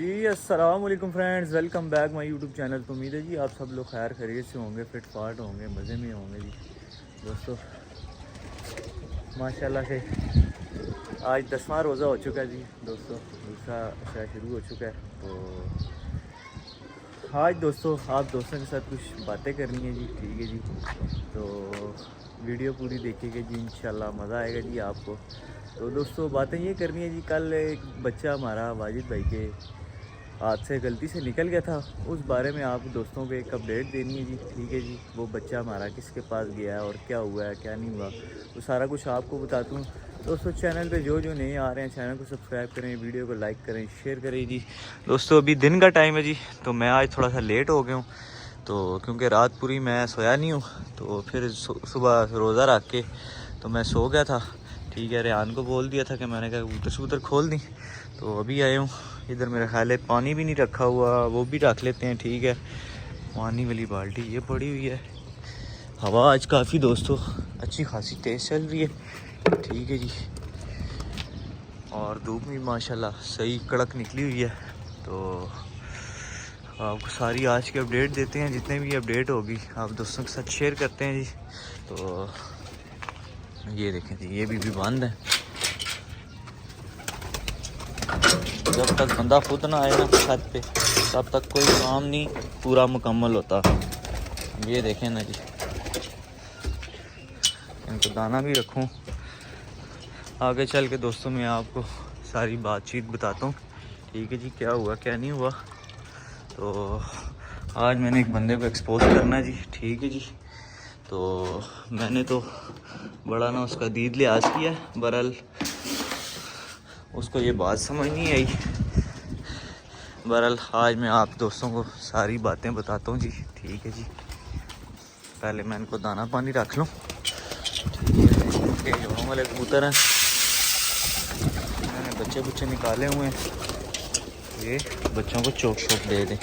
جی السلام علیکم friends, welcome back my YouTube channel. تو امید ہے جی آپ سب لوگ خیر خیریت سے ہوں گے، فٹ فاٹ ہوں گے، مزے میں ہوں گے جی دوستو۔ ماشاءاللہ سے آج 10واں روزہ ہو چکا ہے جی دوستو، دوسرا عشاء شروع ہو چکا ہے۔ تو آج دوستو آپ دوستوں کے ساتھ کچھ باتیں کرنی ہیں جی، ٹھیک ہے جی۔ تو ویڈیو پوری دیکھیے گا جی، انشاءاللہ مزہ آئے گا جی آپ کو۔ تو دوستو باتیں یہ کرنی ہے جی، کل ایک بچہ ہمارا واجد بھائی کے ہاتھ سے غلطی سے نکل گیا تھا، اس بارے میں آپ دوستوں کو ایک اپڈیٹ دینی ہے جی، ٹھیک ہے جی۔ وہ بچہ ہمارا کس کے پاس گیا ہے اور کیا ہوا ہے کیا نہیں ہوا، وہ سارا کچھ آپ کو بتاتا ہوں دوستو۔ چینل پہ جو نہیں آ رہے ہیں چینل کو سبسکرائب کریں، ویڈیو کو لائک کریں، شیئر کریں جی دوستو۔ ابھی دن کا ٹائم ہے جی، تو میں آج تھوڑا سا لیٹ ہو گیا ہوں، تو کیونکہ رات پوری میں سویا نہیں ہوں، تو پھر صبح روزہ رکھ کے تو میں سو گیا تھا، ٹھیک ہے۔ ریحان کو بول دیا تھا کہ میں نے کہا کبوتر شبوتر کھول دیں، تو ابھی آئے ہوں ادھر۔ میرا خیال ہے پانی بھی نہیں رکھا ہوا، وہ بھی رکھ لیتے ہیں، ٹھیک ہے۔ پانی والی بالٹی یہ پڑی ہوئی ہے۔ ہوا آج کافی دوستو اچھی خاصی تیز چل رہی ہے، ٹھیک ہے جی۔ اور دھوپ بھی ماشاءاللہ صحیح کڑک نکلی ہوئی ہے۔ تو آپ کو ساری آج کی اپڈیٹ دیتے ہیں، جتنے بھی اپڈیٹ ہوگی آپ دوستوں کے ساتھ شیئر کرتے ہیں جی۔ تو یہ دیکھیں جی، یہ بھی بند ہے، جب تک بندہ خود نہ آئے نا چھت پہ تب تک کوئی کام نہیں پورا مکمل ہوتا۔ یہ دیکھیں نا جی، ان کو دانہ بھی رکھوں، آگے چل کے دوستوں میں آپ کو ساری بات چیت بتاتا ہوں، ٹھیک ہے جی، کیا ہوا کیا نہیں ہوا۔ تو آج میں نے ایک بندے کو ایکسپوز کرنا ہے جی، ٹھیک ہے جی۔ تو میں نے تو بڑا نا اس کا دید لحاظ کیا، بہرحال اس کو یہ بات سمجھ نہیں آئی۔ بہرحال آج میں آپ دوستوں کو ساری باتیں بتاتا ہوں جی، ٹھیک ہے جی۔ پہلے میں ان کو دانہ پانی رکھ لوں، ٹھیک ہے۔ جوڑوں والے کبوتر ہیں، میں نے بچے نکالے ہوئے ہیں، یہ بچوں کو چوک شوک دے دیں۔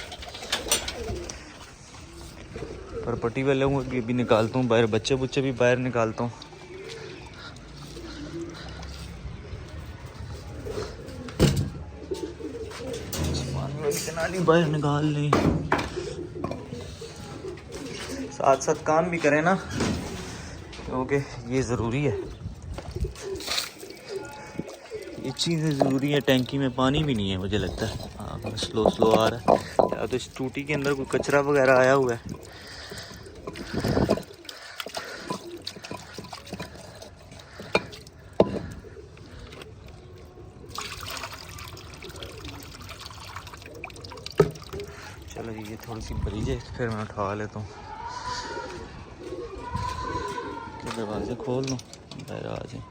پر پٹی والے ہوں بھی نکالتا ہوں باہر، بچے بھی باہر نکالتا ہوں۔ باہر نکال لیں، ساتھ ساتھ کام بھی کریں نا، کیونکہ یہ ضروری ہے، یہ چیزیں ضروری ہے۔ ٹینکی میں پانی بھی نہیں ہے مجھے لگتا ہے، ہاں سلو آ رہا ہے، یا تو اس ٹوٹی کے اندر کوئی کچرا وغیرہ آیا ہوا ہے۔ چلو جی، یہ تھوڑی سی بریج ہے، پھر میں اٹھا لیتا ہوں کہ دروازے کھول دوں، باہر آ جائیں۔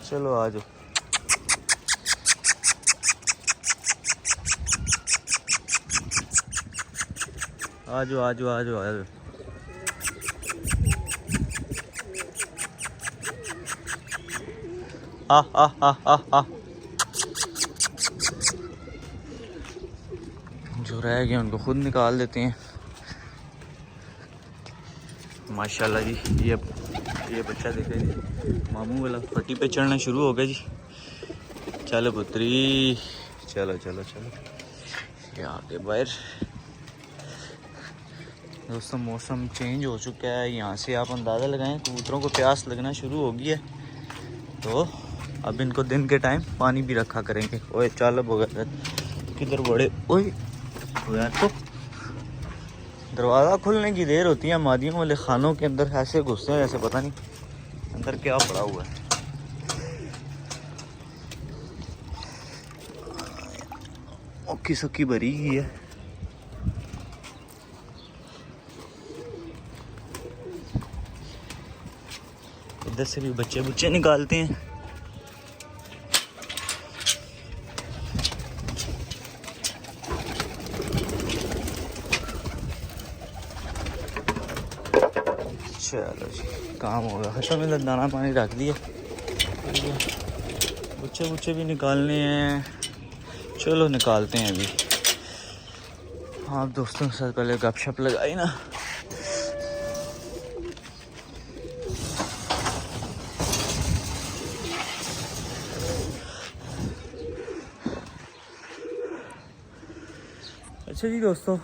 چلو آ جاؤ، آ جاؤ آ جاؤ آ جاؤ آ جاؤ۔ جو رہ گئے ان کو خود نکال دیتے ہیں۔ ماشاءاللہ جی، یہ بچہ دیکھے جی، ماموں والا پٹی پہ چڑھنا شروع ہو گیا جی۔ چلو پتری، چلو چلو چلو، یہاں کے باہر دوستوں موسم چینج ہو چکا ہے، یہاں سے آپ اندازہ لگائیں کبوتروں کو پیاس لگنا شروع ہو گئی ہے، تو اب ان کو دن کے ٹائم پانی بھی رکھا کریں گے۔ اوے چالب ہو گیا، کدھر بڑے، اوے تو دروازہ کھلنے کی دیر ہوتی ہے، مادیوں والے خانوں کے اندر ایسے گھستے ہیں جیسے پتہ نہیں اندر کیا پڑا ہوا ہے۔ اوکھی سکی بھری گئی ہے۔ ادھر سے بھی بچے نکالتے ہیں۔ چلو جی، کام ہوگا ختم، ادھر دانہ پانی رکھ دیا، بچے بھی نکالنے ہیں، چلو نکالتے ہیں ابھی۔ آپ دوستوں کے ساتھ پہلے گپ شپ لگائی نا۔ अच्छा जी दोस्तों,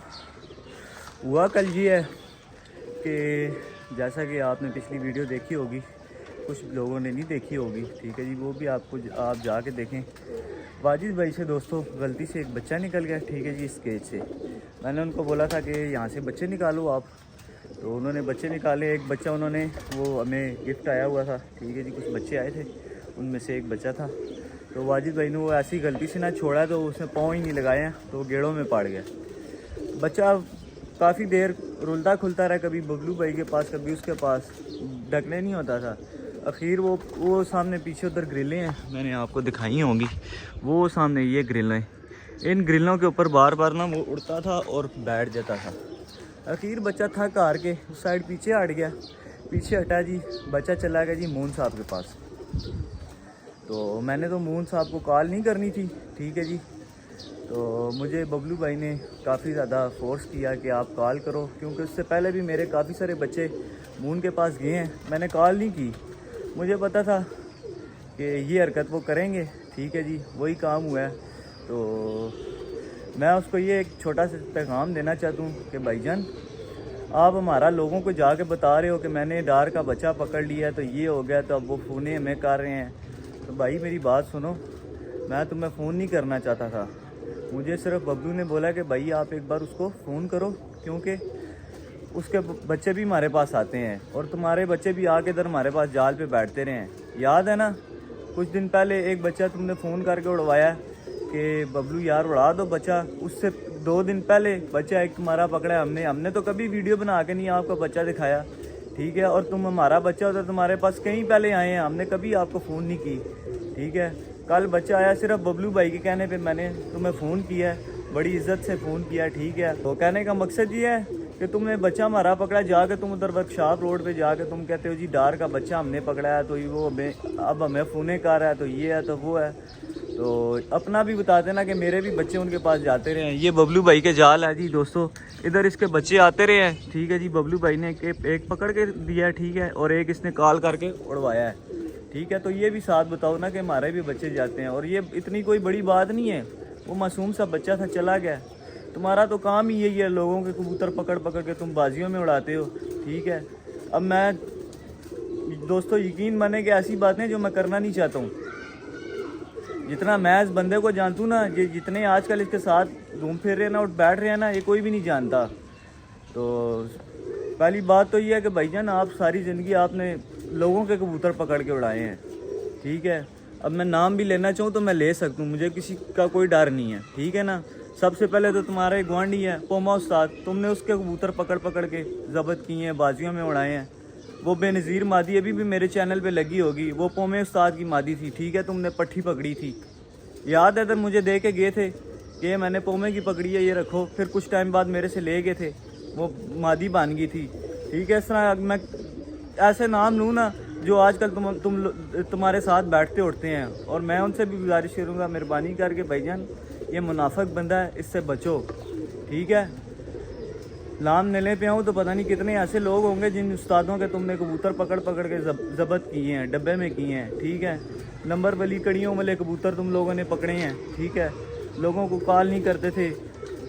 हुआ कल ये है कि जैसा कि आपने पिछली वीडियो देखी होगी, कुछ लोगों ने नहीं देखी होगी, ठीक है जी, वो भी आप जाके देखें। वाजिद भाई से दोस्तों गलती से एक बच्चा निकल गया, ठीक है जी, इस केज से। मैंने उनको बोला था कि यहाँ से बच्चे निकालो आप, तो उन्होंने बच्चे निकाले। एक बच्चा उन्होंने, वो हमें गिफ्ट आया हुआ था, ठीक है जी, कुछ बच्चे आए थे, उनमें से एक बच्चा था। तो वाजिद भाई ने वो ऐसी गलती से ना छोड़ा, तो उसने पाँव ही नहीं लगाया, तो वो गेड़ों में पड़ गया। बच्चा काफ़ी देर रुलता खुलता रहा, कभी बबलू भाई के पास, कभी उसके पास, ढकने नहीं होता था। आखिर वो सामने पीछे उधर ग्रिलें हैं, मैंने आपको दिखाई होंगी, वो सामने ये ग्रिलें, इन ग्रिलों के ऊपर बार बार ना वो उड़ता था और बैठ जाता था। आखिर बच्चा थक हार के उस साइड पीछे हट गया, पीछे हटा जी, बच्चा चला गया जी मून साहब के पास। तो मैंने तो मून साहब को कॉल नहीं करनी थी, ठीक है जी, तो मुझे बबलू भाई ने काफ़ी ज़्यादा फोर्स किया कि आप कॉल करो, क्योंकि उससे पहले भी मेरे काफ़ी सारे बच्चे मून के पास गए हैं, मैंने कॉल नहीं की। मुझे पता था कि ये हरकत वो करेंगे, ठीक है जी, वही काम हुआ है। तो मैं उसको ये एक छोटा सा पैगाम देना चाहता हूँ कि भाईजान, आप हमारा लोगों को जाके बता रहे हो कि मैंने डार का बच्चा पकड़ लिया, तो ये हो गया, तो अब वो फ़ोने हमें कर रहे हैं। तो भाई मेरी बात सुनो, मैं तुम्हें फ़ोन नहीं करना चाहता था, मुझे सिर्फ बबलू ने बोला कि भाई आप एक बार उसको फ़ोन करो, क्योंकि उसके बच्चे भी हमारे पास आते हैं और तुम्हारे बच्चे भी आके इधर हमारे पास जाल पे बैठते रहे हैं। याद है ना, कुछ दिन पहले एक बच्चा तुमने फ़ोन करके उड़वाया कि बबलू यार उड़ा दो बच्चा, उससे 2 दिन पहले बच्चा एक तुम्हारा पकड़ा है हमने तो कभी वीडियो बना के नहीं आपको बच्चा दिखाया, ठीक है, और तुम हमारा बच्चा होता तुम्हारे पास कहीं पहले आए हैं, हमने कभी आपको फ़ोन नहीं की, ठीक है। कल बच्चा आया, सिर्फ बबलू भाई के कहने पे मैंने तुम्हें फ़ोन किया, बड़ी इज्जत से फ़ोन किया, ठीक है। तो कहने का मकसद ये है कि तुमने बच्चा हमारा पकड़ा, जाके तुम उधर वर्कशॉप रोड पे जाके तुम कहते हो जी डार का बच्चा हमने पकड़ा है, तो वो अब हमें फ़ोने कर रहा है, तो ये है, तो वो है। तो अपना भी बता देना कि मेरे भी बच्चे उनके पास जाते रहे हैं। ये बबलू भाई के जाल है जी दोस्तों, इधर इसके बच्चे आते रहे हैं, ठीक है जी। बबलू भाई ने एक पकड़ के दिया है, ठीक है, और एक इसने कॉल करके उड़वाया है, ठीक है। तो ये भी साथ बताओ ना कि हमारे भी बच्चे जाते हैं, और ये इतनी कोई बड़ी बात नहीं है, वो मासूम सा बच्चा था, चला गया। तुम्हारा तो काम ही यही है, लोगों के कबूतर पकड़ पकड़ के तुम बाजियों में उड़ाते हो, ठीक है। अब मैं दोस्तों यकीन माने कि ऐसी बातें जो मैं करना नहीं चाहता हूँ, जितना मैं इस बंदे को जानता हूँ ना, ये जितने आजकल इसके साथ घूम फिर रहे हैं ना और बैठ रहे हैं ना, ये कोई भी नहीं जानता। तो पहली बात तो ये है कि भाईजान, आप सारी ज़िंदगी आपने लोगों के कबूतर पकड़ के उड़ाए हैं, ठीक है। अब मैं नाम भी लेना चाहूँ तो मैं ले सकता हूँ, मुझे किसी का कोई डर नहीं है, ठीक है ना। सबसे पहले तो तुम्हारे गुआंढी है पोमा उस्ताद, तुमने उसके कबूतर पकड़ पकड़ के ज़ब्त किए हैं, बाजियों में उड़ाए हैं। वो बेनज़ीर मादी अभी भी मेरे चैनल पे लगी होगी, वो पोमे उस्ताद की मादी थी, ठीक है, तुमने पट्टी पकड़ी थी, याद है, तो मुझे दे के गए थे कि मैंने पोमे की पकड़ी है, ये रखो। फिर कुछ टाइम बाद मेरे से ले गए थे, वो मादी बन गई थी, ठीक है। इस तरह मैं ऐसे नाम लूँ ना जो आजकल तुम्हारे साथ बैठते उठते हैं, और मैं उनसे भी गुजारिश करूँगा, मेहरबानी करके भाईजान, ये मुनाफिक बंदा है, इससे बचो, ठीक है। लाम नले पे आऊँ तो पता नहीं कितने ऐसे लोग होंगे जिन उस्तादों के तुमने कबूतर पकड़ पकड़ के ज़ब्त किए हैं, डब्बे में किए हैं, ठीक है। नंबर वाली कड़ियों वाले कबूतर तुम लोगों ने पकड़े हैं, ठीक है। लोगों को कॉल नहीं करते थे।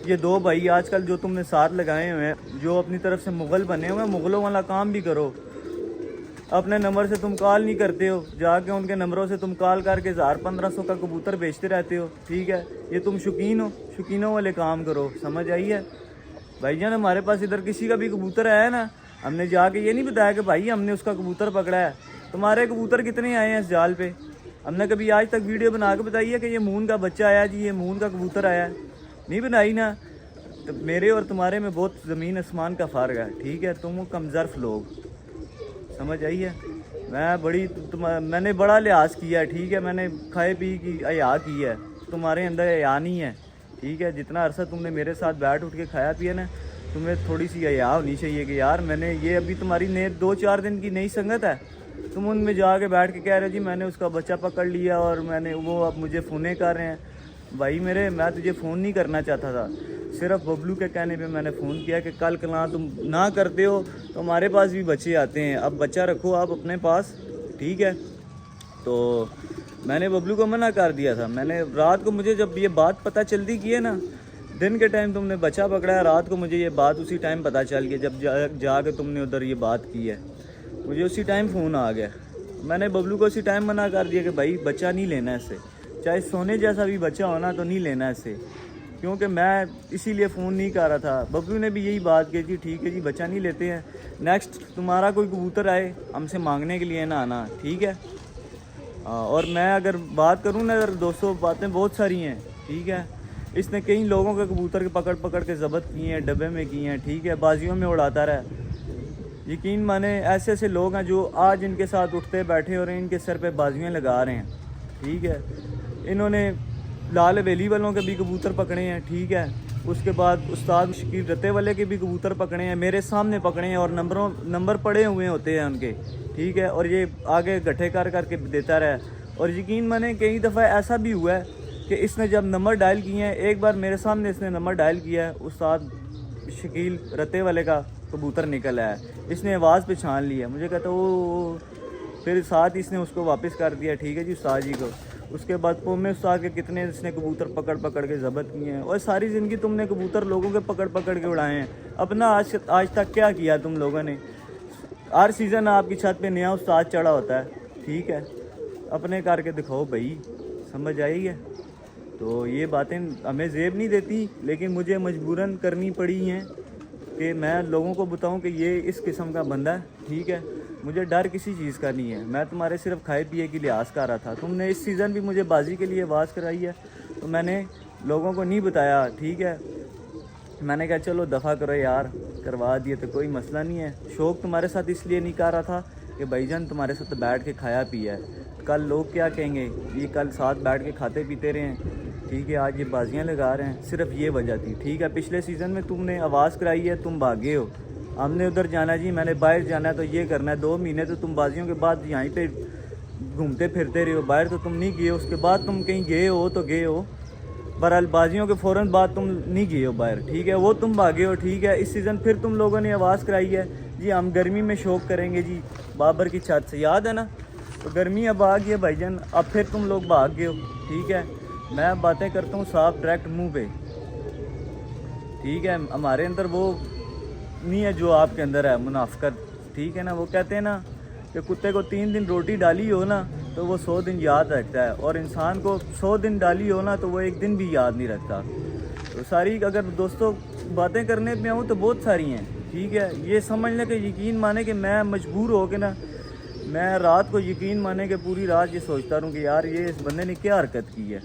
ये 2 भाई आजकल जो तुमने साथ लगाए हुए हैं, जो अपनी तरफ से मुग़ल बने हुए हैं, मुग़लों वाला काम भी करो। अपने नंबर से तुम कॉल नहीं करते हो, जाके उनके नंबरों से तुम कॉल करके 1000-1500 का कबूतर बेचते रहते हो, ठीक है। ये तुम शौकीन हो, शौकीनों वाले काम करो, समझ आई है भाईजान। हमारे पास इधर किसी का भी कबूतर आया ना, हमने जाके ये नहीं बताया कि भाई हमने उसका कबूतर पकड़ा है। तुम्हारे कबूतर कितने आए हैं इस जाल पे, हमने कभी आज तक वीडियो बना के बताई है कि ये मून का बच्चा आया जी, ये मून का कबूतर आया, नहीं बनाई ना। तो मेरे और तुम्हारे में बहुत ज़मीन आसमान का फ़र्क है, ठीक है। तुम कमज़र्फ लोग, समझ आई है। मैंने बड़ा लिहाज किया है, ठीक है, मैंने खाए पी की हया की है, तुम्हारे अंदर हया नहीं है, ठीक है। जितना अरसा तुमने मेरे साथ बैठ उठ के खाया पिया ना, तुम्हें थोड़ी सी हया होनी चाहिए कि यार मैंने ये, अभी तुम्हारी 2-4 दिन की नई संगत है, तुम उनमें जाके बैठ के कह रहे जी मैंने उसका बच्चा पकड़ लिया और मैंने वो अब मुझे फ़ोने कर रहे हैं। भाई मेरे, मैं तुझे फ़ोन नहीं करना चाहता था, सिर्फ बबलू के कहने पे मैंने फ़ोन किया कि कल कला तुम ना करते हो तो हमारे पास भी बच्चे आते हैं, अब बच्चा रखो आप अपने पास, ठीक है। तो मैंने बबलू को मना कर दिया था। मैंने रात को, मुझे जब ये बात पता चलती की है ना, दिन के टाइम तुमने बच्चा पकड़ा है, रात को मुझे ये बात उसी टाइम पता चल गया जब जाके तुमने उधर ये बात की है। मुझे उसी टाइम फ़ोन आ गया। मैंने बबलू को उसी टाइम मना कर दिया कि भाई बच्चा नहीं लेना इससे, चाहे सोने जैसा भी बच्चा होना तो नहीं लेना इससे, क्योंकि मैं इसीलिए फ़ोन नहीं कर रहा था। बबलू ने भी यही बात की थी, ठीक है जी बच्चा नहीं लेते हैं, नेक्स्ट तुम्हारा कोई कबूतर आए हमसे मांगने के लिए ना आना, ठीक है। और मैं अगर बात करूँ ना, अगर दोस्तों बातें बहुत सारी हैं, ठीक है। इसने कई लोगों के कबूतर के पकड़ पकड़ के ज़ब्त किए हैं, डब्बे में किए हैं, ठीक है, बाजियों में उड़ाता रहा। यकीन माने ऐसे ऐसे लोग हैं जो आज इनके साथ उठते बैठे हो रहे हैं, इनके सर पे बाजियाँ लगा रहे हैं, ठीक है। इन्होंने लाल हवेली वालों के भी कबूतर पकड़े हैं, ठीक है। उसके बाद उस्ताद शकील रत्ते वाले के भी कबूतर पकड़े हैं, मेरे सामने पकड़े हैं, और नंबर पड़े हुए होते हैं उनके, ठीक है। और ये आगे गट्ठे कर करके देता रहा। और यकीन माने कई दफ़ा ऐसा भी हुआ है कि इसने जब नंबर डायल किए हैं, एक बार मेरे सामने इसने नंबर डायल किया है, उस्ताद शकील रत्ते वाले का कबूतर निकल आया, इसने आवाज़ पहचान ली है, मुझे कहता वो, फिर साथ ही इसने उसको वापस कर दिया, ठीक है जी, उस्ताद जी को। उसके बाद पोमे उस्ताद के कितने इसने कबूतर पकड़ पकड़ के ज़ब्त किए हैं। और सारी ज़िंदगी तुमने कबूतर लोगों के पकड़ पकड़ के उड़ाए हैं, अपना आज तक क्या किया तुम लोगों ने। हर सीज़न आपकी छत पे नया उस्ताद चढ़ा होता है, ठीक है, अपने करके दिखाओ भाई, समझ आई है। तो ये बातें हमें ज़ेब नहीं देती, लेकिन मुझे मजबूरन करनी पड़ी हैं कि मैं लोगों को बताऊं कि ये इस किस्म का बंदा है, ठीक है। मुझे डर किसी चीज़ का नहीं है, मैं तुम्हारे सिर्फ खाए पिए की लिहाज कर रहा था। तुमने इस सीज़न भी मुझे बाजी के लिए आवाज़ कराई है, तो मैंने लोगों को नहीं बताया, ठीक है। मैंने कहा चलो दफ़ा करो यार, करवा दिए तो कोई मसला नहीं है। शौक़ तुम्हारे साथ इसलिए नहीं कर रहा था कि भाईजान तुम्हारे साथ बैठ के खाया पिया है, कल लोग क्या कहेंगे, ये कल साथ बैठ के खाते पीते रहे हैं, ठीक है, आज ये बाजियाँ लगा रहे हैं, सिर्फ ये वजह थी, ठीक है। पिछले सीज़न में तुमने आवाज़ कराई है, तुम भागे हो, हमने उधर जाना जी, मैंने बाहर जाना है तो ये करना है। 2 महीने तो तुम बाजियों के बाद यहीं पे घूमते फिरते रहे हो, बाहर तो तुम नहीं गए हो। उसके बाद तुम कहीं गए हो तो गए हो, बहरहाल बाजियों के फ़ौरन बाद तुम नहीं गए हो बाहर, ठीक है, वो तुम भागे हो, ठीक है। इस सीज़न फिर तुम लोगों ने आवाज़ कराई है जी, हम गर्मी में शौक़ करेंगे जी बाबर की छत से, याद है ना। तो गर्मी अब आ गई है भाईजान, अब फिर तुम लोग भाग गए हो, ठीक है। मैं बातें करता हूँ साफ डायरेक्ट मुंह पे, ठीक है। हमारे अंदर वो नहीं है जो आपके अंदर है, मुनाफिकत, ठीक है ना। वो कहते हैं ना कि कुत्ते को 3 दिन रोटी डाली हो ना तो वो 100 दिन याद रखता है, और इंसान को 100 दिन डाली हो ना तो वो 1 दिन भी याद नहीं रखता। तो सारी अगर दोस्तों बातें करने पे आऊँ तो बहुत सारी हैं, ठीक है। ये समझ लें कि यकीन माने कि मैं मजबूर हो के ना, मैं रात को यकीन माने कि पूरी रात ये सोचता रहूँ कि यार ये इस बंदे ने क्या हरकत की है।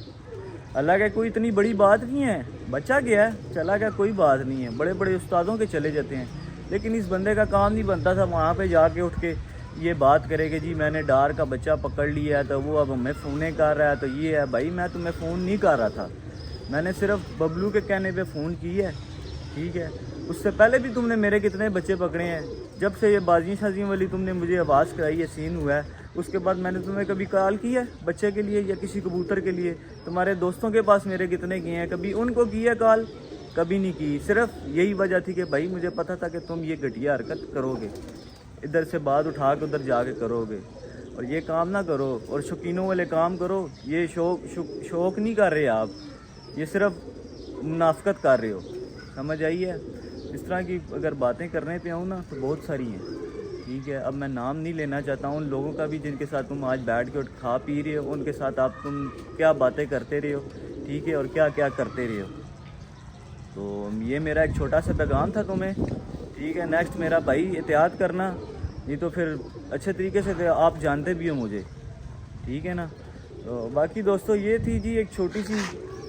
अल्लाह का कोई इतनी बड़ी बात नहीं है, बच्चा गया है चला गया, कोई बात नहीं है, बड़े बड़े उस्तादों के चले जाते हैं, लेकिन इस बंदे का काम नहीं बनता था वहाँ पे जाके उठ के ये बात करे कि जी मैंने डार का बच्चा पकड़ लिया है तो वो अब हमें फ़ोन कर रहा है, तो ये है। भाई मैं तुम्हें फ़ोन नहीं कर रहा था, मैंने सिर्फ बबलू के कहने पे फ़ोन की है, ठीक है। उससे पहले भी तुमने मेरे कितने बच्चे पकड़े हैं, जब से ये बाजियाँ शाजियों वाली तुमने मुझे आवाज़ कराई है, सीन हुआ है, उसके बाद मैंने तुम्हें कभी कॉल की है बच्चे के लिए या किसी कबूतर के लिए। तुम्हारे दोस्तों के पास मेरे कितने किए हैं, कभी उनको की है कॉल, कभी नहीं की। सिर्फ यही वजह थी कि भाई मुझे पता था कि तुम ये घटिया हरकत करोगे, इधर से बात उठा के उधर जाके करोगे, और ये काम ना करो, और शौकीनों वाले काम करो। ये शौक़ नहीं कर रहे आप, ये सिर्फ मुनाफिकत कर रहे हो, समझ आई है। इस तरह की अगर बातें करने पे आऊँ ना तो बहुत सारी हैं, ठीक है। अब मैं नाम नहीं लेना चाहता हूँ उन लोगों का भी जिनके साथ तुम आज बैठ के खा पी रहे हो, उनके साथ आप तुम क्या बातें करते रहे हो, ठीक है, और क्या क्या करते रहे हो। तो ये मेरा एक छोटा सा पैगाम था तुम्हें, ठीक है। नेक्स्ट मेरा भाई एहतियात करना, नहीं तो फिर अच्छे तरीके से आप जानते भी हो मुझे, ठीक है ना। तो बाकी दोस्तों ये थी जी एक छोटी सी,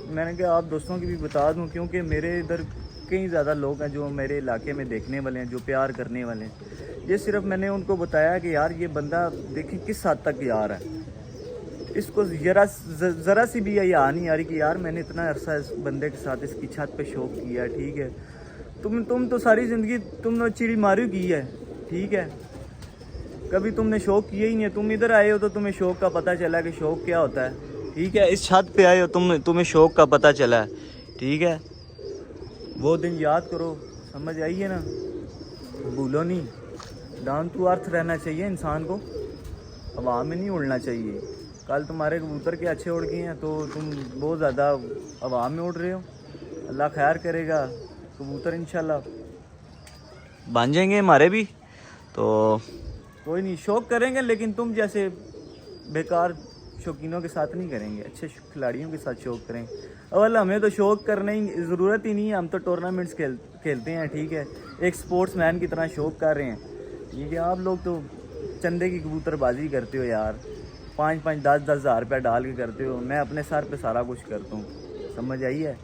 मैंने कहा आप दोस्तों की भी बता दूं, क्योंकि मेरे इधर कई ज़्यादा लोग हैं जो मेरे इलाके में देखने वाले हैं, जो प्यार करने वाले हैं। ये सिर्फ मैंने उनको बताया कि यार ये बंदा देखिए किस हद तक यार है, इसको ज़रा सी भी याद नहीं आ रही कि यार मैंने इतना अरसा इस बंदे के साथ इसकी छत पे शौक़ किया है, ठीक है। तुम तो सारी ज़िंदगी तुमने चिड़ी मारू की है, ठीक है, कभी तुमने शौक़ किया ही नहीं है। तुम इधर आए हो तो तुम्हें शौक़ का पता चला कि शौक़ क्या होता है, ठीक है। इस छत पे आए हो तुम्हें शौक़ का पता चला है, ठीक है। वो दिन याद करो, समझ आई है ना, भूलो नहीं। डाउन टू अर्थ रहना चाहिए इंसान को, हवा में नहीं उड़ना चाहिए। कल तुम्हारे कबूतर के अच्छे उड़ गए हैं तो तुम बहुत ज़्यादा हवा में उड़ रहे हो, अल्लाह खैर करेगा, कबूतर इंशाल्लाह बन जाएंगे हमारे भी। तो कोई नहीं, शौक़ करेंगे लेकिन तुम जैसे बेकार शौकीनों के साथ नहीं करेंगे, अच्छे खिलाड़ियों के साथ शौक़ करें। अवल हमें तो शौक़ करने की ज़रूरत ही नहीं है, हम तो टूर्नामेंट्स खेलते हैं, ठीक है, एक स्पोर्ट्स मैन की तरह शौक़ कर रहे हैं, ठीक है। आप लोग तो चंदे की कबूतरबाजी करते हो यार, 5-5 10-10 हज़ार रुपया डाल के करते हो, मैं अपने सर पे सारा कुछ करता हूँ, समझ आई है।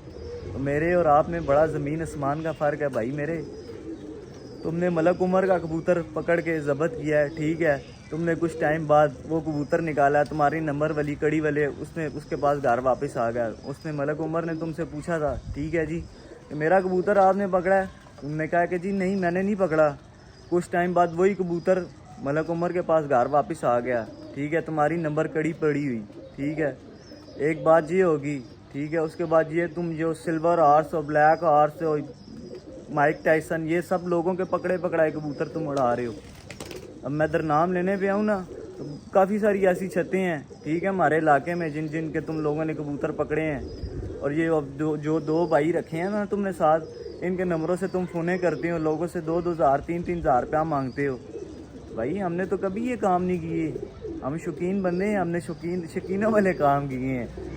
तो मेरे और आप में बड़ा ज़मीन आसमान का फ़र्क है भाई मेरे। तुमने मलक उमर का कबूतर पकड़ के ज़ब्त किया है, ठीक है, तुमने कुछ टाइम बाद वो कबूतर निकाला, तुम्हारी नंबर वाली कड़ी वाले उसके पास घर वापस आ गया। उसने मलक उमर ने तुमसे पूछा था, ठीक है जी, कि मेरा कबूतर आपने पकड़ा है? तुमने कहा कि जी नहीं मैंने नहीं पकड़ा। कुछ टाइम बाद वही कबूतर मलक उमर के पास घर वापस आ गया, ठीक है, तुम्हारी नंबर कड़ी पड़ी हुई, ठीक है। एक बात ये होगी, ठीक है, उसके बाद ये तुम जो सिल्वर हॉर्स और ब्लैक हॉर्स और माइक टाइसन ये सब लोगों के पकड़े पकड़ाए कबूतर तुम उड़ा रहे हो। अब मैं इधर नाम लेने पे आऊँ ना तो काफ़ी सारी ऐसी छतें हैं, ठीक है, हमारे इलाके में जिन के तुम लोगों ने कबूतर पकड़े हैं। और ये अब जो दो भाई रखे हैं ना तुमने साथ, इनके नंबरों से तुम फ़ोनें करते हो, लोगों से 2-2 हज़ार 3-3 हज़ार रुपया मांगते हो। भाई हमने तो कभी ये काम नहीं किए, हम शौकीन बंदे हैं, हमने शौकीनों वाले काम किए हैं।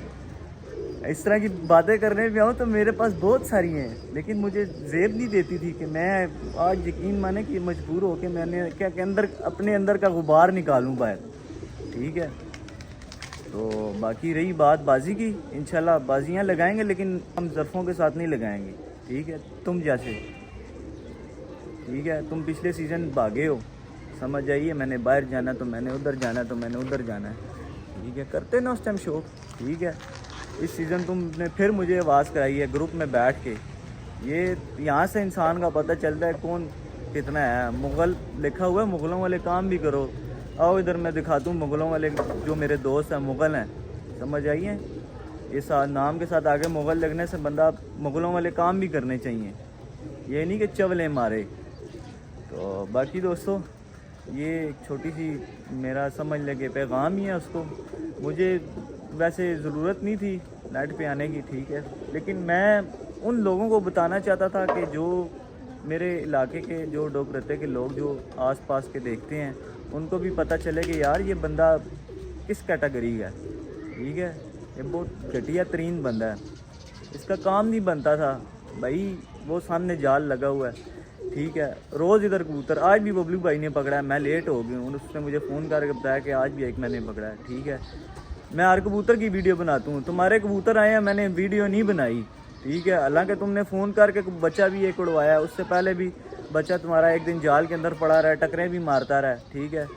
इस तरह की बातें करने पे आऊँ तो मेरे पास बहुत सारी हैं, लेकिन मुझे ज़ेब नहीं देती थी कि मैं आज यकीन माने कि मजबूर हो के मैंने क्या के अंदर अपने अंदर का गुबार निकालूं बाहर, ठीक है। तो बाकी रही बात बाजी की, इंशाल्लाह बाजियाँ लगाएंगे लेकिन हम ज़रफ़ों के साथ नहीं लगाएंगे, ठीक है। तुम जैसे, ठीक है, तुम पिछले सीज़न भागे हो, समझ जाइए, मैंने बाहर जाना तो मैंने उधर जाना तो मैंने उधर जाना है, ठीक है, करते ना उस टाइम शौक, ठीक है। इस सीज़न तुमने फिर मुझे आवाज़ कराई है ग्रुप में बैठ के, ये यहाँ से इंसान का पता चलता है कौन कितना है। मुग़ल लिखा हुआ है, मुग़लों वाले काम भी करो। आओ इधर मैं दिखाता हूँ मुग़लों वाले, जो मेरे दोस्त हैं मुग़ल हैं, समझ आइए। इस नाम के साथ आगे मुग़ल लगने से बंदा मुग़लों वाले काम भी करने चाहिए, ये नहीं कि चवलें मारे। तो बाकी दोस्तों ये एक छोटी सी मेरा समझ लगे पैगाम ही है उसको। मुझे वैसे ज़रूरत नहीं थी नेट पे आने की, ठीक है, लेकिन मैं उन लोगों को बताना चाहता था कि जो मेरे इलाके के जो डोगरते के लोग जो आसपास के देखते हैं उनको भी पता चले कि यार ये बंदा किस कैटेगरी का है, ठीक है, ये बहुत घटिया तरीन बंदा है, इसका काम नहीं बनता था भाई। वो सामने जाल लगा हुआ है, ठीक है, रोज़ इधर कबूतर, आज भी बबलू भाई ने पकड़ा है, मैं लेट हो गई हूँ, उसने मुझे फ़ोन करके बताया कि आज भी एक मैंने पकड़ा है, ठीक है। मैं हर कबूतर की वीडियो बनाता हूँ, तुम्हारे कबूतर आए हैं मैंने वीडियो नहीं बनाई, ठीक है, हालांकि तुमने फ़ोन करके बच्चा भी एक उड़वाया, उससे पहले भी बच्चा तुम्हारा एक दिन जाल के अंदर पड़ा रहा, टकरें भी मारता रहा, ठीक है।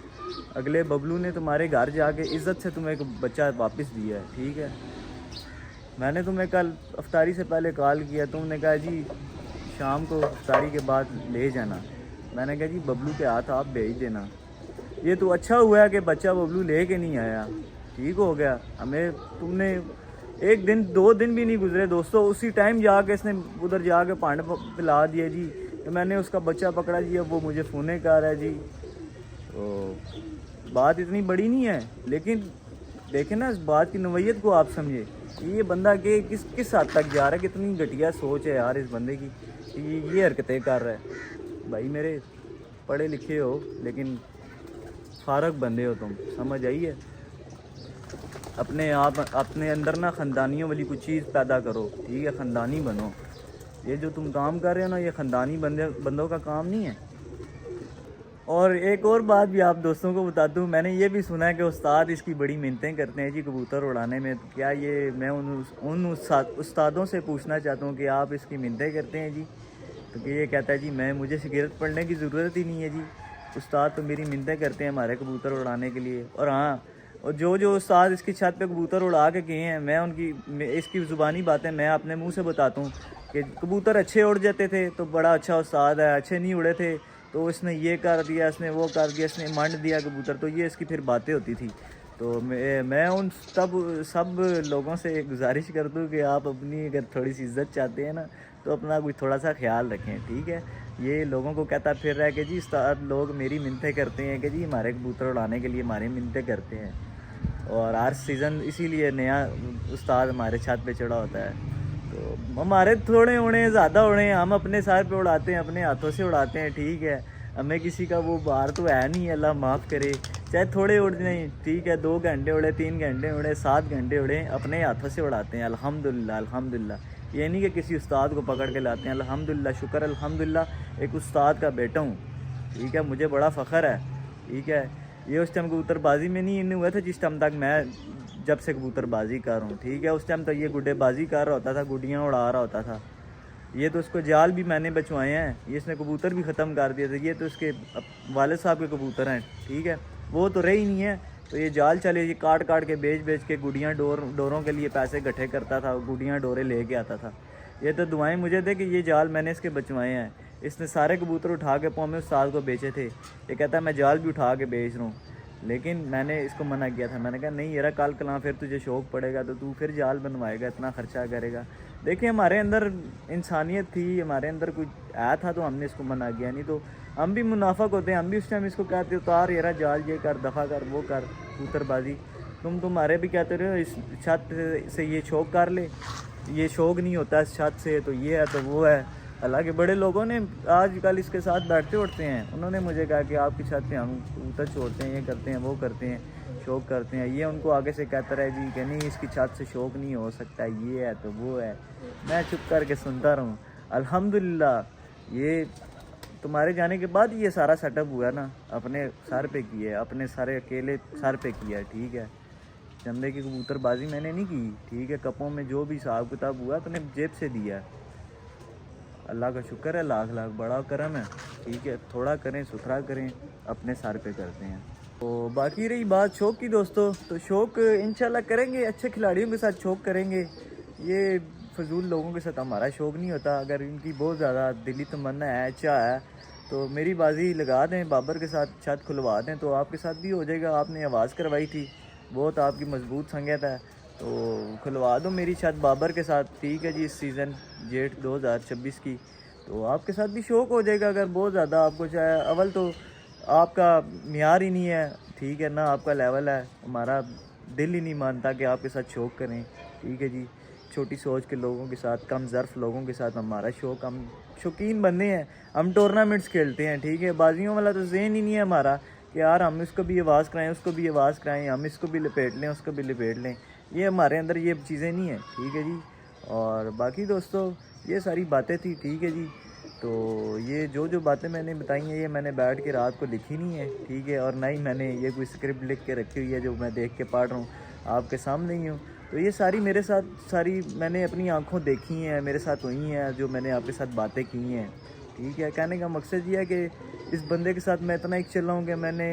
अगले बबलू ने तुम्हारे घर जाके इज़्ज़त से तुम्हें एक बच्चा वापस दिया है, ठीक है। मैंने तुम्हें कल अफ्तारी से पहले कॉल किया, तुमने कहा जी शाम को अफ्तारी के बाद ले जाना, मैंने कहा जी बबलू के हाथ आप भेज देना। ये तो अच्छा हुआ है कि बच्चा बबलू ले के नहीं आया, ठीक हो गया। हमें तुमने एक दिन 2 दिन भी नहीं गुजरे दोस्तों, उसी टाइम जाके इसने उधर जाके पांड पिला दिया जी कि मैंने उसका बच्चा पकड़ा जी, अब वो मुझे फ़ोने कर रहा है जी। तो बात इतनी बड़ी नहीं है, लेकिन देखें ना इस बात की नवैयत को आप समझे कि ये बंदा के किस हद तक जा रहा है, कितनी घटिया सोच है यार इस बंदे की, ये हरकतें कर रहा है। भाई मेरे पढ़े लिखे हो लेकिन फारग बंदे हो तुम, समझ आइए। अपने अंदर ना ख़ानदानियों वाली कुछ चीज़ पैदा करो, ठीक है, ख़ानदानी बनो। ये जो तुम काम कर रहे हो ना ये ख़ानदानी बंदों का काम नहीं है। और एक और बात भी आप दोस्तों को बता दूं, मैंने ये भी सुना है कि उस्ताद इसकी बड़ी मिन्नतें करते हैं जी कबूतर उड़ाने में। तो क्या ये मैं उन उस्तादों से पूछना चाहता हूँ कि आप इसकी मिन्नतें करते हैं जी? तो ये कहता है जी मुझे सिगरेट पढ़ने की ज़रूरत ही नहीं है जी, उस्ताद तो मेरी मिन्नतें करते हैं हमारे कबूतर उड़ाने के लिए। और हाँ, और जो उस्ताद इसकी छत पे कबूतर उड़ा के गए हैं, मैं इसकी ज़ुबानी बातें मैं अपने मुंह से बताता हूँ कि कबूतर अच्छे उड़ जाते थे तो बड़ा अच्छा उस्ताद है, अच्छे नहीं उड़े थे तो इसने ये कर दिया, इसने वो कर दिया, इसने मंड दिया कबूतर, तो ये इसकी फिर बातें होती थी। तो मैं उन सब लोगों से गुजारिश कर दूँ कि आप अपनी अगर थोड़ी सी इज़्ज़त चाहते हैं ना तो अपना कुछ थोड़ा सा ख्याल रखें, ठीक है। ये लोगों को कहता फिर रहा है कि जी उस्ताद लोग मेरी मिन्नतें करते हैं कि जी हमारे कबूतर उड़ाने के लिए हमारी मिन्नतें करते हैं, और हर सीज़न इसीलिए नया उस्ताद हमारे छत पे चढ़ा होता है। تو हमारे थोड़े उड़े ज़्यादा उड़े, हम अपने सर पे उड़ाते हैं, अपने हाथों से उड़ाते हैं, ठीक है। हमें किसी का वो बाहर तो है नहीं, अल्लाह माफ़ करे। चाहे थोड़े उड़ जाएं, ठीक है, 2 घंटे उड़े, 3 घंटे उड़े, 7 घंटे उड़े, अपने हाथों से उड़ाते हैं अल्हम्दुलिल्लाह अल्हम्दुलिल्लाह। ये नहीं कि किसी उस्ताद को पकड़ के लाते हैं, अल्हम्दुलिल्लाह, शुक्र अल्हम्दुलिल्लाह एक उस्ताद का बेटा हूँ, ठीक है। मुझे बड़ा फ़ख्र है, ठीक है। ये उस टाइम कबूतरबाजी में नहीं हुआ था जिस टाइम तक मैं जब से कबूतरबाजी कर रहा हूँ, ठीक है। उस टाइम तक ये गुड्डेबाजी कर रहा होता था, गुड्डियाँ उड़ा रहा होता था। ये तो उसको जाल भी मैंने बचवाए हैं, ये इसने कबूतर भी ख़त्म कर दिए थे। ये तो उसके वालिद साहब के कबूतर हैं, ठीक है, वो तो रही नहीं है। तो ये जाल चले, ये काट काट के बेच के गुड़ियाँ डोरों के लिए पैसे इकट्ठे करता था, गुड़ियाँ डोरे लेके आता था। ये तो दुआएं मुझे दे कि ये जाल मैंने इसके बचवाए हैं। इसने सारे कबूतर उठा के पौमे उस्ताद को बेचे थे। ये कहता है मैं जाल भी उठा के बेच रहा हूँ, लेकिन मैंने इसको मना किया था। मैंने कहा नहीं यार, कल कला फिर तुझे शौक़ पड़ेगा तो तू फिर जाल बनवाएगा, इतना ख़र्चा करेगा। देखिए हमारे अंदर इंसानियत थी, हमारे अंदर कुछ आया था तो हमने इसको मना किया। नहीं तो हम भी मुनाफिक होते हैं, हम भी उस टाइम इसको कहते उतार यार जाल, ये कर, दफ़ा कर, वो कर, कबूतरबाजी। तुम्हारे भी कहते रहे इस छत से ये शौक़ कर ले, ये शौक़ नहीं होता इस छत से, तो ये है तो वो है। हालांकि बड़े लोगों ने आजकल इसके साथ बैठते उठते हैं, उन्होंने मुझे कहा कि आपकी छत पे हम कबूतर छोड़ते हैं, ये करते हैं, वो करते हैं, शौक़ करते हैं। ये उनको आगे से कहता रहे जी कि नहीं इसकी छत से शौक़ नहीं हो सकता, ये है तो वो है। मैं चुप करके सुनता रहूँ। अल्हम्दुलिल्लाह ये तुम्हारे जाने के बाद ये सारा सेटअप हुआ ना, अपने सर पे किया, अपने सारे अकेले सर पे किया, ठीक है। चंदे की कबूतरबाजी मैंने नहीं की, ठीक है। कपों में जो भी हिसाब किताब हुआ अपने जेब से दिया। अल्लाह का शुक्र है, लाख लाख बड़ा करम है, ठीक है। थोड़ा करें, सुथरा करें, अपने सर पे करते हैं। तो बाकी रही बात शौक़ की दोस्तों, तो शौक़ इंशाल्लाह करेंगे, अच्छे खिलाड़ियों के साथ शौक़ करेंगे। ये फजूल लोगों के साथ हमारा शौक़ नहीं होता। अगर इनकी बहुत ज़्यादा दिली तमन्ना है, चाह है, तो मेरी बाजी लगा दें, बाबर के साथ छत खुलवा दें, तो आपके साथ भी हो जाएगा। आपने आवाज़ करवाई थी, बहुत आपकी मजबूत संगत है, तो खुलवा दो मेरी छत बाबर के साथ, ठीक है जी। इस सीज़न जेठ 2026 की, तो आपके साथ भी शौक़ हो जाएगा। अगर बहुत ज़्यादा आपको चाहे, अव्वल तो आपका मियार ही नहीं है, ठीक है ना, आपका लेवल है, हमारा दिल ही नहीं मानता कि आपके साथ शौक़ करें, ठीक है जी। छोटी सोच के लोगों के साथ, कम ज़र्फ लोगों के साथ हमारा शौक़, हम शौकीन बंदे हैं, हम टूर्नामेंट्स खेलते हैं, ठीक है। बाजियों वाला तो ज़हन ही नहीं है हमारा कि यार हम इसको भी आवाज़ कराएं, उसको भी आवाज़ कराएं, हम इसको भी लपेट लें, उसको भी लपेट लें। ये हमारे अंदर ये चीज़ें नहीं है, ठीक है जी। और बाकी दोस्तों ये सारी बातें थी, ठीक है जी। तो ये जो बातें मैंने बताई हैं, ये मैंने बैठ के रात को लिखी नहीं है, ठीक है। और ना ही मैंने ये कोई स्क्रिप्ट लिख के रखी हुई है जो मैं देख के पढ़ रहा हूँ, आपके सामने ही हूँ। तो ये सारी मेरे साथ, सारी मैंने अपनी आँखों देखी हैं, मेरे साथ हुई हैं, जो मैंने आपके साथ बातें की हैं, ठीक है। कहने का मकसद ये है कि इस बंदे के साथ मैं इतना एक चल रहा हूँ कि मैंने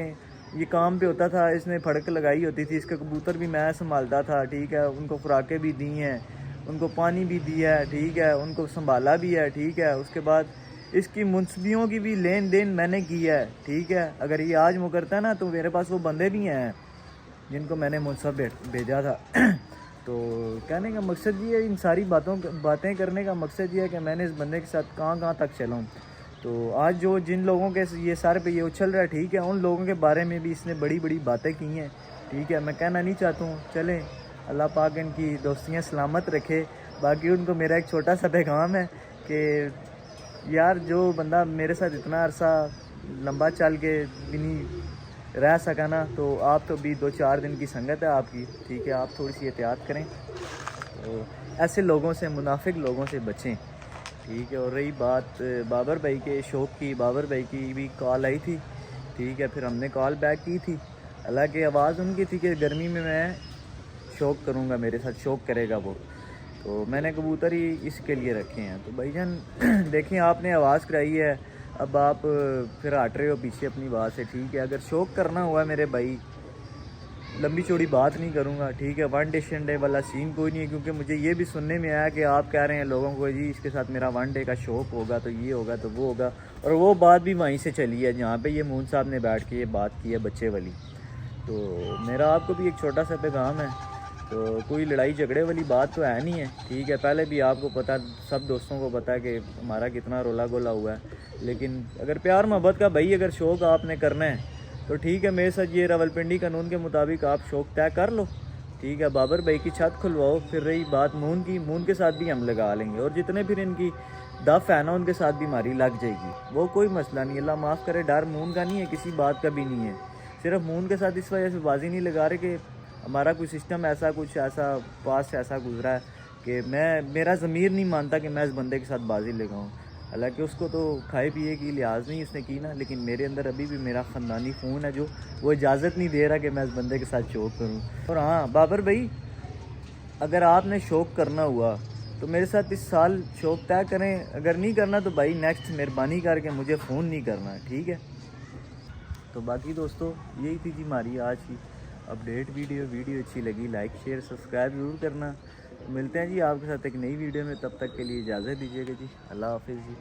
ये काम पे होता था, इसने फड़क लगाई होती थी, इसके कबूतर भी मैं संभालता था, ठीक है। उनको खुराकें भी दी हैं, उनको पानी भी दिया है, ठीक है, उनको संभाला भी है, ठीक है। उसके बाद इसकी मुंसबियों की भी लेन देन मैंने की है, ठीक है। अगर ये आज मुकरता है ना, तो मेरे पास वो बंदे भी हैं जिनको मैंने मुंसब भेजा था। तो कहने का मकसद ये है, इन सारी बातें करने का मकसद ये है कि मैंने इस बंदे के साथ कहाँ तक चला हूँ। तो आज जो जिन लोगों के ये सर पे ये उछल रहा है, ठीक है, उन लोगों के बारे में भी इसने बड़ी बड़ी बातें की हैं, ठीक है। मैं कहना नहीं चाहता हूँ, चलें अल्लाह पाक इनकी दोस्तियाँ सलामत रखे। बाकी उनको मेरा एक छोटा सा पैगाम है कि यार जो बंदा मेरे साथ इतना अरसा लंबा चल के भी नहीं रह सका ना, तो आप तो भी 2-4 दिन की संगत है आपकी, ठीक है। आप थोड़ी सी एहतियात करें, तो ऐसे लोगों से, मुनाफिक लोगों से बचें, ठीक है। और रही बात बाबर भाई के शौक़ की, बाबर भाई की भी कॉल आई थी, ठीक है। फिर हमने कॉल बैक की थी। हालांकि आवाज़ उनकी थी कि गर्मी में मैं शौक़ करूँगा, मेरे साथ शौक़ करेगा वो, तो मैंने कबूतर ही इसके लिए रखे हैं। तो भाईजान देखें, आपने आवाज़ कराई है, अब आप फिर हट रहे हो पीछे अपनी बात से, ठीक है। अगर शौक़ करना हुआ मेरे भाई, लंबी चौड़ी बात नहीं करूँगा, ठीक है। वन डे शनडे वाला सीन कोई नहीं है, क्योंकि मुझे ये भी सुनने में आया कि आप कह रहे हैं लोगों को जी इसके साथ मेरा वन डे का शौक़ होगा, तो ये होगा तो वो होगा। और वो बात भी वहीं से चली है जहाँ पे ये मून साहब ने बैठ के ये बात की है बच्चे वाली। तो मेरा आपको भी एक छोटा सा पैगाम है, तो कोई लड़ाई झगड़े वाली बात तो है नहीं है, ठीक है। पहले भी आपको पता, सब दोस्तों को पता है कि हमारा कितना रोला गोला हुआ है। लेकिन अगर प्यार मोहब्बत का भाई अगर शौक़ आपने करना है तो ठीक है, मेरे साथ ये रावलपिंडी कानून के मुताबिक आप शौक़ तय कर लो, ٹھیک ہے بابر بھائی کی چھت کھلواؤ. پھر رہی بات مون کی, مون کے ساتھ بھی ہم لگا لیں گے, اور جتنے پھر ان کی دف ہے نا ان کے ساتھ بھی ہماری لگ جائے گی, وہ کوئی مسئلہ نہیں. اللہ معاف کرے, ڈر مون کا نہیں ہے, کسی بات کا بھی نہیں ہے. صرف مون کے ساتھ اس وجہ سے بازی نہیں لگا رہے کہ ہمارا کوئی سسٹم ایسا کچھ ایسا پاس سے ایسا گزرا ہے کہ میرا ضمیر نہیں مانتا کہ میں اس بندے کے ساتھ بازی لگاؤں. حالانکہ اس کو تو کھائے پیے کی لحاظ نہیں اس نے کی نا, لیکن میرے اندر ابھی بھی میرا خاندانی خون ہے جو وہ اجازت نہیں دے رہا کہ میں اس بندے کے ساتھ شوق کروں. اور ہاں بابر بھائی, اگر آپ نے شوق کرنا ہوا تو میرے ساتھ اس سال شوق طے کریں, اگر نہیں کرنا تو بھائی نیکسٹ مہربانی کر کے مجھے فون نہیں کرنا, ٹھیک ہے. تو باقی دوستو یہی تھی جی ہماری آج کی اپڈیٹ ویڈیو اچھی لگی لائک شیئر سبسکرائب ضرور کرنا. ملتے ہیں جی آپ کے ساتھ ایک نئی ویڈیو میں, تب تک کے لیے اجازت دیجیے گا جی. اللہ حافظ جی.